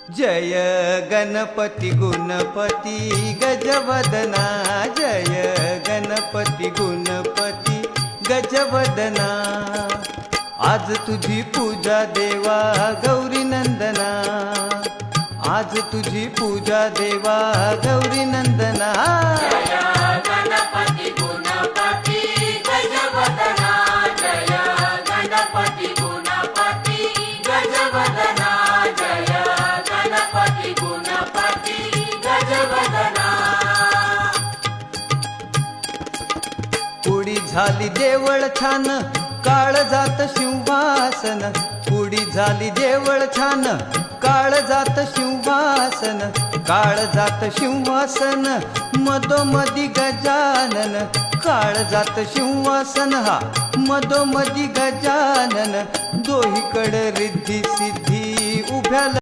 जय गणपती गुणपती गजवदना, जय गणपती गुणपती गजवदना। आज तुझी पूजा देवा गौरी नंदना, आज तुझी पूजा देवा गौरी नंदना। जय गणपती गुणपती गजवदना, जय गणपती गुणपती गजवदना, जय गणपती गुणपती गजवदना। पुडी झाली देवळ छान काळजात सिंहासन, पुडी झाली देवळ छान काळजात सिंहासन, काळजात सिंहासन मधोमधी गजानन, काळजात सिंहासन हा मधोमधी गजानन। दोहीकड रिद्धी सिद्धी उभ्या